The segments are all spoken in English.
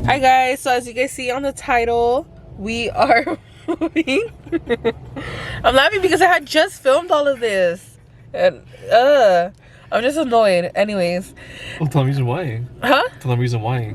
Hi guys, so as you guys see on the title, we are moving. I'm laughing because I had just filmed all of this. And I'm just annoyed. Anyways. Well, tell me reason why. Huh? Tell me reason why.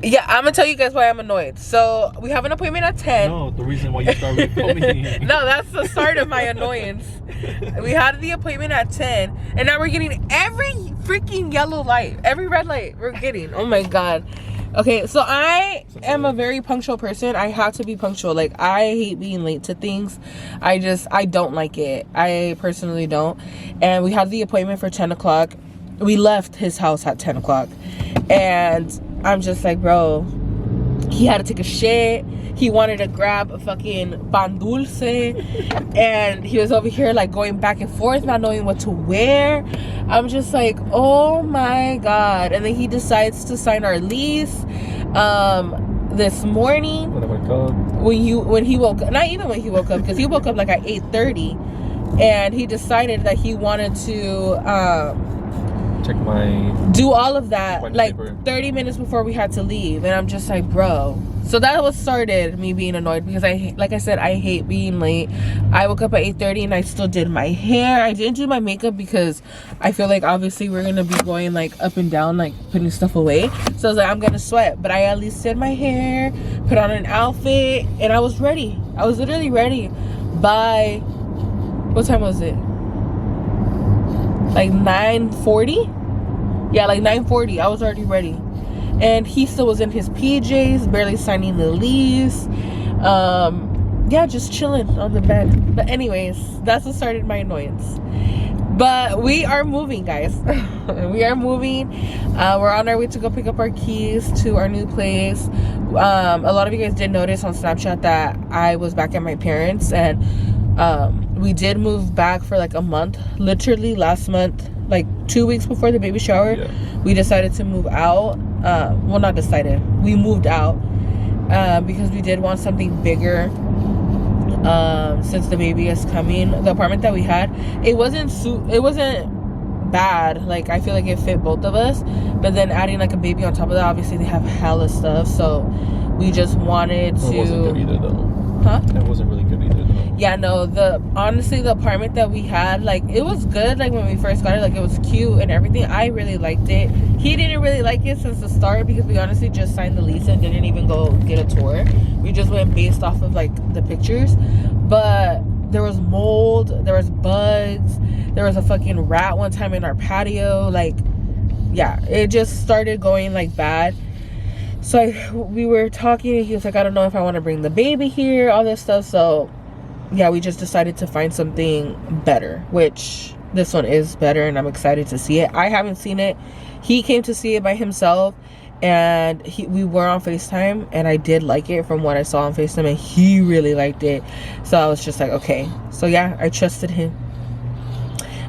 Yeah, I'm gonna tell you guys why I'm annoyed. So we have an appointment at 10. No, the reason why you started filming. No, that's the start of my annoyance. We had the appointment at 10 and now we're getting every freaking yellow light, every red light we're getting. Oh my god. Okay, so I am a very punctual person. I have to be punctual. Like, I hate being late to things. I don't like it. I personally don't. And we had the appointment for 10 o'clock. We left his house at 10 o'clock. And I'm just like, bro, he had to take a shit. He wanted to grab a fucking pan dulce. And he was over here like going back and forth, not knowing what to wear. I'm just like, oh my god. And then he decides to sign our lease this morning. When I wake up. When he woke up, not even when he woke up, because he woke up like at 8:30. And he decided that he wanted to check my do all of that like paper. 30 minutes before we had to leave. And I'm just like, bro. So that was started me being annoyed because like I said, I hate being late. I woke up at 8:30 and I still did my hair. I didn't do my makeup because I feel like obviously we're gonna be going like up and down, like putting stuff away. So I was like, I'm gonna sweat, but I at least did my hair, put on an outfit, and I was ready. I was literally ready by, what time was it? Like 9:40? Yeah, like 9:40. I was already ready. And he still was in his PJs, barely signing the lease. Yeah, just chilling on the bed. But anyways, that's what started my annoyance. But we are moving, guys. We are moving. We're on our way to go pick up our keys to our new place. A lot of you guys did notice on Snapchat that I was back at my parents', and we did move back for like a month. Literally last month, like 2 weeks before the baby shower, we decided to move out. Well, not decided, we moved out because we did want something bigger since the baby is coming. The apartment that we had, it wasn't bad. Like, I feel like it fit both of us, but then adding like a baby on top of that, obviously they have hella stuff, so we just wanted to. It wasn't good either though. Huh? It wasn't really good either though. Yeah, no, honestly the apartment that we had, like, it was good. Like, when we first got it, like, it was cute and everything. I really liked it. He didn't really like it since the start because we honestly just signed the lease and didn't even go get a tour. We just went based off of like the pictures. But there was mold, there was bugs, there was a fucking rat one time in our patio. Like, yeah, it just started going like bad. So we were talking and he was like, I don't know if I want to bring the baby here, all this stuff. So yeah, we just decided to find something better, which this one is better, and I'm excited to see it. I haven't seen it. He came to see it by himself, and we were on FaceTime, and I did like it from what I saw on FaceTime, and he really liked it. So I was just like, okay. So yeah, I trusted him.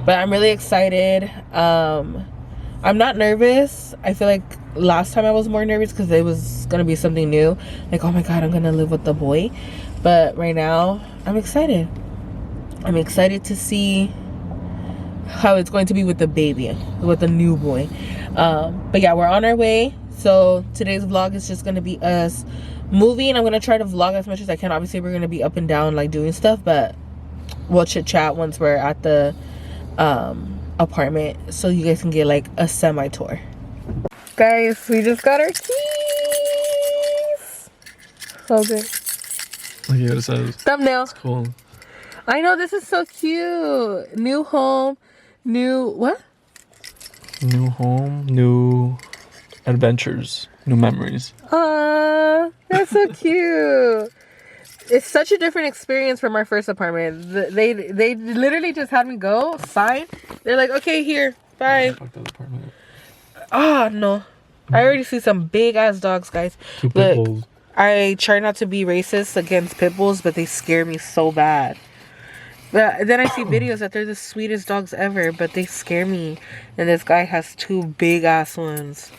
But I'm really excited. I'm not nervous. I feel like last time I was more nervous because it was gonna be something new. Like, oh my god, I'm gonna live with the boy. But right now, I'm excited. I'm excited to see how it's going to be with the baby, with the new boy. But yeah, we're on our way. So today's vlog is just gonna be us moving. I'm gonna try to vlog as much as I can. Obviously, we're gonna be up and down, like, doing stuff, but we'll chit chat once we're at the apartment, so you guys can get like a semi tour. Guys, we just got our keys. Hold it. Look at what it says. Thumbnail. It's cool. I know, this is so cute. New home, new what? New home, new adventures, new memories. That's so cute. It's such a different experience from our first apartment. They literally just had me go sign. They're like, okay, here, bye. Fuck that apartment. Oh no, I already see some big ass dogs, guys. Two pit bulls. I try not to be racist against pit bulls, but they scare me so bad. But then I see videos that they're the sweetest dogs ever, but they scare me. And this guy has two big ass ones.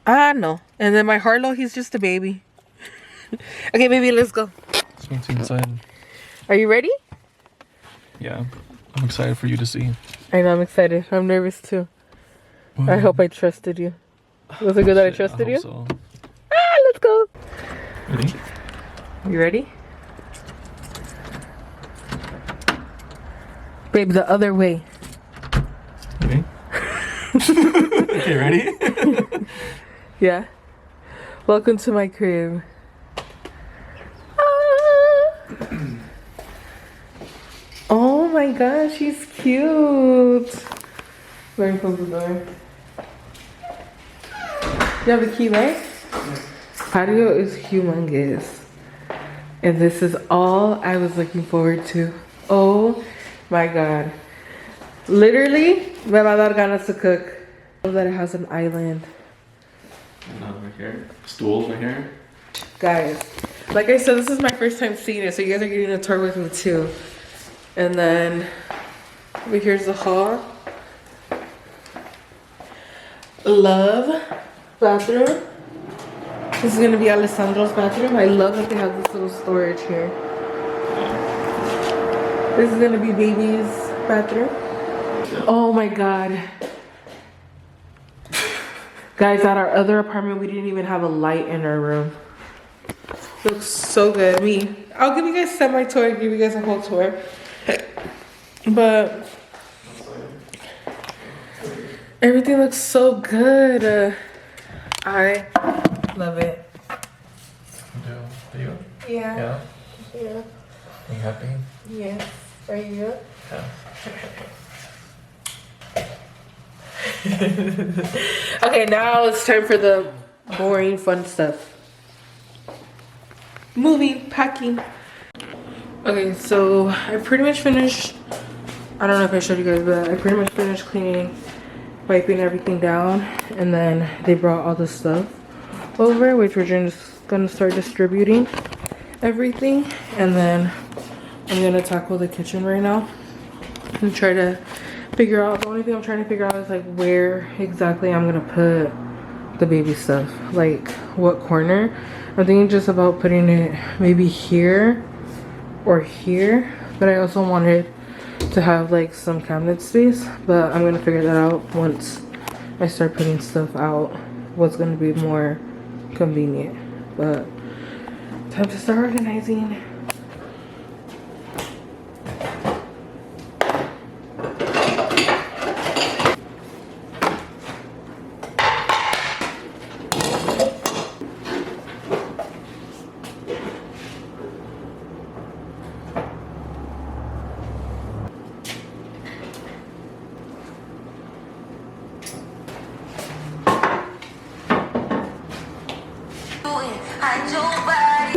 No. And then my Harlow, he's just a baby. Okay, baby, let's go. Let's go inside. Are you ready? Yeah, I'm excited for you to see. I know, I'm excited. I'm nervous too. What? I hope I trusted you. Was it good that I Shit, trusted hope you? So. Ah, let's go. Ready? You ready? Babe, the other way. Ready? Okay, ready? Yeah. Welcome to my crib. Ah. Oh my gosh, she's cute. Let me close the door. You have the key, right? Patio is humongous. And this is all I was looking forward to. Oh my god. Literally, me va a dar ganas to cook. I love that it has an island. And right here. Stools right here. Guys, like I said, this is my first time seeing it, so you guys are getting a tour with me too. And then, over here's the hall. Love bathroom. This is gonna be Alessandro's bathroom. I love that they have this little storage here. This is gonna be baby's bathroom. Oh my god. Guys, at our other apartment, we didn't even have a light in our room. Looks so good. I'll give you guys semi-tour, give you guys a whole tour. But everything looks so good. I love it. Are you? Yeah. Yeah. Yeah. Are you happy? Yes. Are you? Yeah. Okay, now it's time for the boring, fun stuff. Moving, packing. Okay, so I pretty much finished. I don't know if I showed you guys, but I pretty much finished cleaning, wiping everything down, and then they brought all the stuff over, which we're just gonna start distributing everything, and then I'm gonna tackle the kitchen right now and try to figure out. The only thing I'm trying to figure out is like where exactly I'm gonna put the baby stuff, like what corner. I'm thinking just about putting it maybe here or here, but I also wanted to have like some cabinet space, but I'm gonna figure that out once I start putting stuff out, what's gonna be more convenient. But time to start organizing.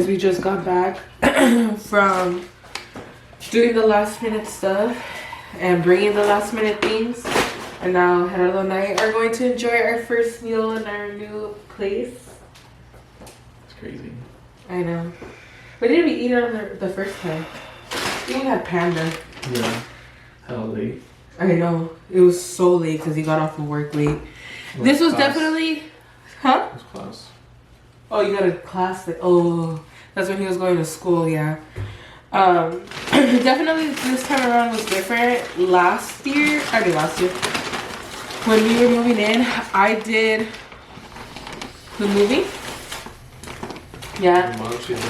We just got back from doing the last minute stuff and bringing the last minute things, and now Gerardo and I are going to enjoy our first meal in our new place. It's crazy. I know. We didn't eat it on the first time. We even had panda. Yeah. Hell late. I know. It was so late because he got off of work late. What This was class? definitely, huh? What's class? Oh, you got a class that, oh, that's when he was going to school, yeah. Definitely this time around was different. Last year, when we were moving in, I did the movie. Yeah. Much, yeah.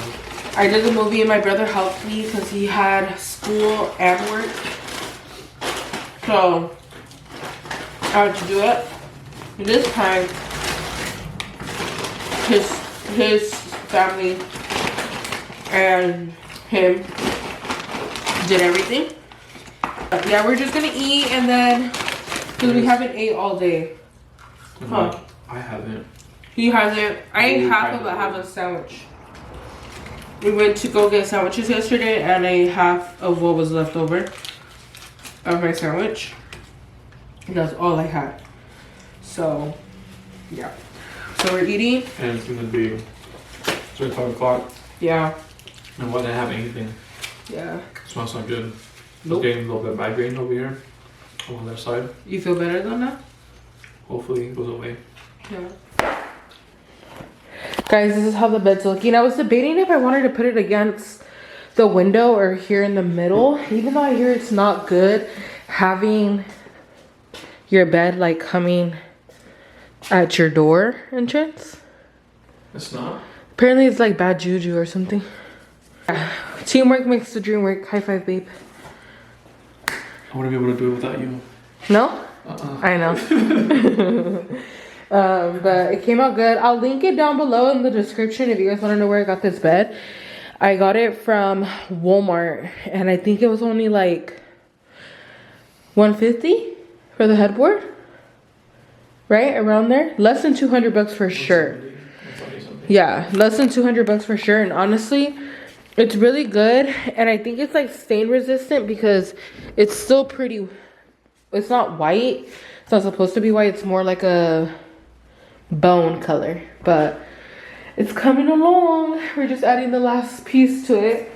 I did the movie and my brother helped me because he had school and work. So, I had to do it. And this time, his family and him did everything. Yeah, we're just gonna eat and then, because we haven't ate all day. Huh. I haven't. He hasn't. I ate half of it, half a sandwich. We went to go get sandwiches yesterday and I ate half of what was left over of my sandwich. And that's all I had. So, yeah. So we're eating. And it's gonna be 5 o'clock. Yeah. And why didn't I have anything? Yeah. Smells not good. Nope. I'm getting a little bit of migraine over here on the left side. You feel better than that? Hopefully it goes away. Yeah. Guys, this is how the bed's looking. I was debating if I wanted to put it against the window or here in the middle. Even though I hear it's not good having your bed like coming at your door entrance. It's not? Apparently it's like bad juju or something. Yeah. Teamwork makes the dream work. High five, babe. I wouldn't be able to do it without you. No? I know. But it came out good. I'll link it down below in the description if you guys want to know where I got this bed. I got it from Walmart and I think it was only like $150 for the headboard. Right? Around there. Less than 200 bucks for sure. Yeah, less than 200 bucks for sure. And honestly, it's really good. And I think it's like stain resistant because it's still pretty, it's not white. It's not supposed to be white. It's more like a bone color, but it's coming along. We're just adding the last piece to it.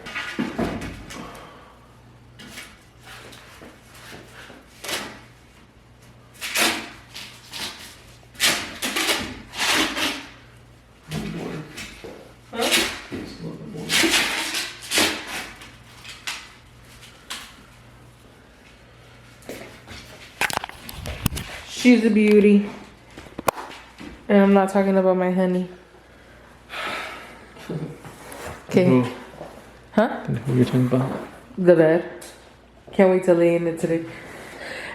She's a beauty. And I'm not talking about my honey. Okay. Huh? Who are you talking about? The bed. Can't wait to lay in it today.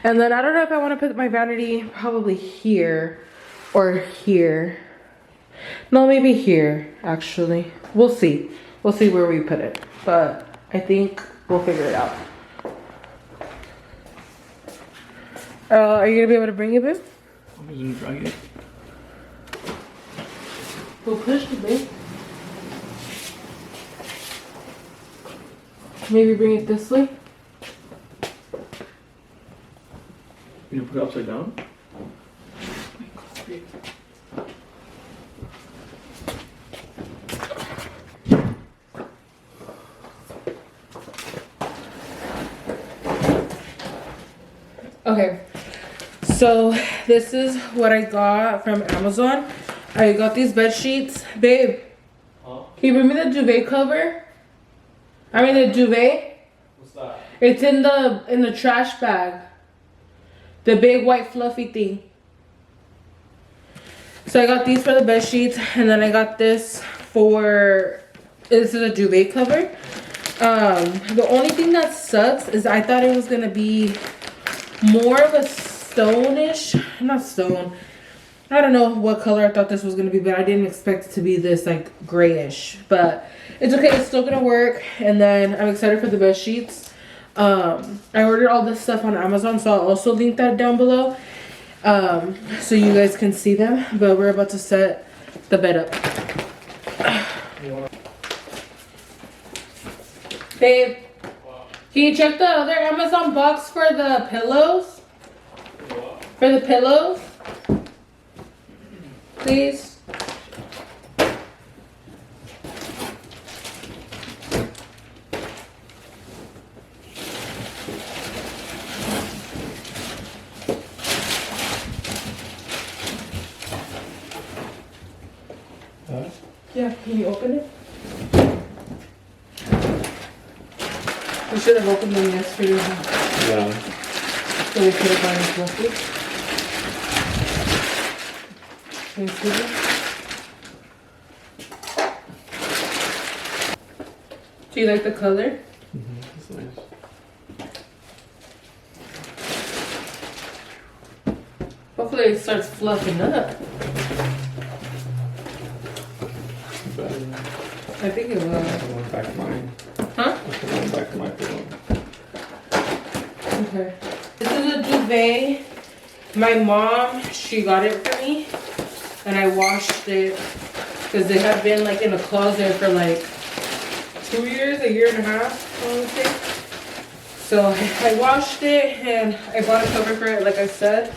And then I don't know if I want to put my vanity probably here or here. No, maybe here, actually. We'll see. We'll see where we put it. But I think we'll figure it out. Are you going to be able to bring it, babe? I'm just gonna drag it. We'll push it, babe. Maybe bring it this way. You put it upside down? Okay, so this is what I got from Amazon. I got these bed sheets. Babe, can you bring me the duvet cover? I mean the duvet. What's that? It's in the trash bag. The big white fluffy thing. So I got these for the bed sheets, and then I got this is a duvet cover. The only thing that sucks is I thought it was gonna be more of a stone-ish, not stone. I don't know what color I thought this was gonna be, but I didn't expect it to be this like grayish. But it's okay, it's still gonna work. And then I'm excited for the bed sheets. I ordered all this stuff on Amazon, so I'll also link that down below, so you guys can see them. But we're about to set the bed up. Babe, can you check the other Amazon box for the pillows? For the pillows? Please. Yeah, can you open it? We should have opened them yesterday. Yeah. So we could have gone as fluffy. Can you see them? Do you like the color? That's nice. Hopefully it starts fluffing up. I think it will. I want back mine. Huh? I want back my pillow. Okay. This is a duvet. My mom, she got it for me. And I washed it. Because they have been like in a closet for like 2 years, a year and a half, I would say. So I washed it and I bought a cover for it, like I said.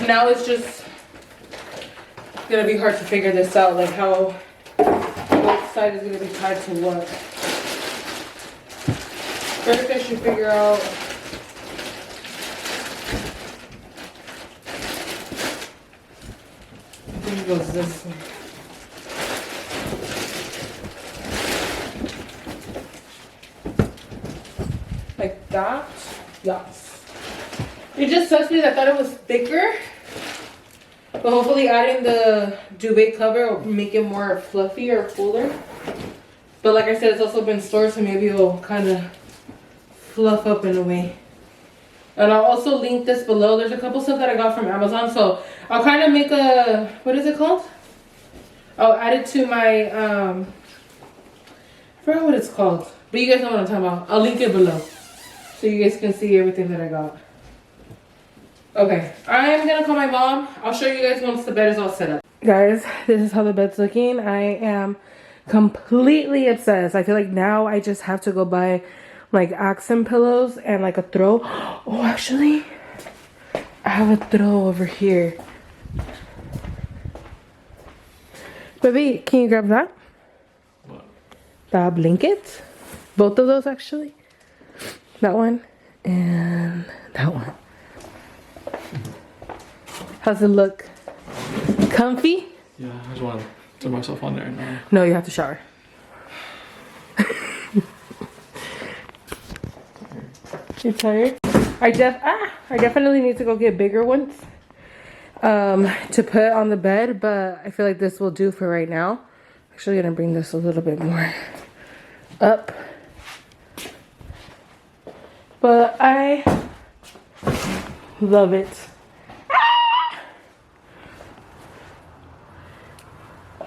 Now it's just gonna be hard to figure this out, like how what side is gonna be tied to what. First I should figure out I think it goes this way. that. Yes. It just sucks because I thought it was thicker. But hopefully adding the duvet cover will make it more fluffy or fuller. But like I said, it's also been stored, so maybe it'll kind of fluff up in a way. And I'll also link this below. There's a couple stuff that I got from Amazon, so I'll kind of make a, what is it called? I'll add it to my, I forgot what it's called. But you guys know what I'm talking about. I'll link it below so you guys can see everything that I got. Okay, I'm gonna call my mom. I'll show you guys once the bed is all set up. Guys, this is how the bed's looking. I am completely obsessed. I feel like now I just have to go buy like accent pillows and like a throw. Oh, actually, I have a throw over here. Baby, can you grab that? What? The blanket. Both of those actually. That one and that one. How's it look? Comfy? Yeah, I just want to throw myself on there now. No, you have to shower. You tired? I definitely need to go get bigger ones to put on the bed, but I feel like this will do for right now. Actually, gonna bring this a little bit more up. But I love it.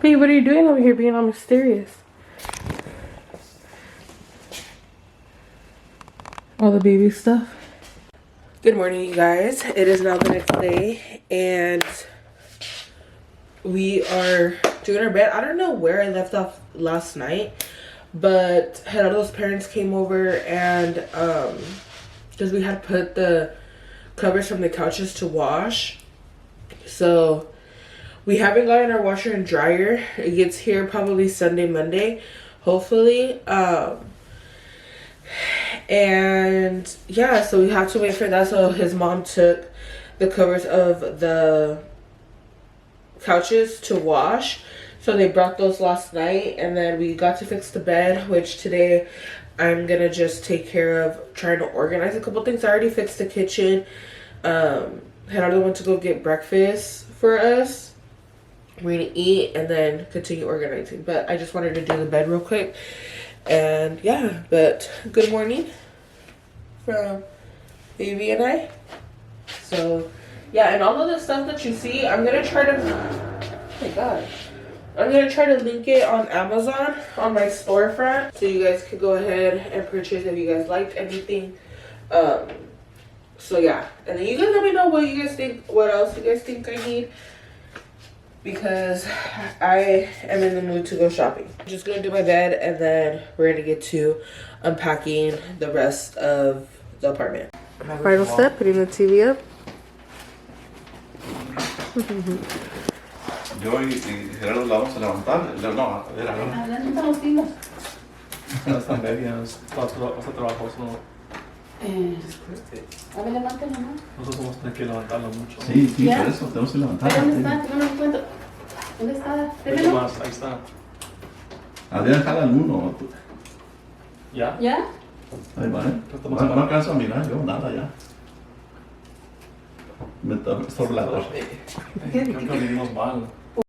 Hey, what are you doing over here being all mysterious? All the baby stuff. Good morning, you guys. It is now the next day and we are doing our bed. I don't know where I left off last night, but Gerardo's parents came over and because we had put the covers from the couches to wash. So we haven't gotten our washer and dryer. It gets here probably Sunday, Monday, hopefully. And yeah, so we have to wait for that. So his mom took the covers of the couches to wash. So they brought those last night and then we got to fix the bed, which today I'm gonna just take care of trying to organize a couple things. I already fixed the kitchen. Gerardo went to go get breakfast for us. We're gonna eat and then continue organizing, but I just wanted to do the bed real quick. And yeah, but good morning from baby and I. So yeah, and all of the stuff that you see, I'm gonna try to, oh my god, I'm gonna try to link it on Amazon on my storefront so you guys could go ahead and purchase if you guys liked anything. So yeah, and then you guys let me know what you guys think, what else you guys think I need, because I am in the mood to go shopping. I'm just gonna do my bed and then we're gonna get to unpacking the rest of the apartment. Final step, putting the TV up. Yo y Gerardo la vamos a levantar. No, era no. Adelante los hijos. Están medias. Vas a trabajar, no. A ver, levántalo, ¿no? Nosotros vamos a tener que levantarlo mucho. Sí, sí, ¿Ya? por eso tenemos que levantar. ¿Pero dónde está? No lo encuentro. ¿Dónde está? Pero Tráelo. más, ahí está. Adrián jala el uno. ¿Ya? ¿Ya? Ahí va, no alcanzo a mirar yo, nada ya. Me estorba la torre. Creo que venimos mal.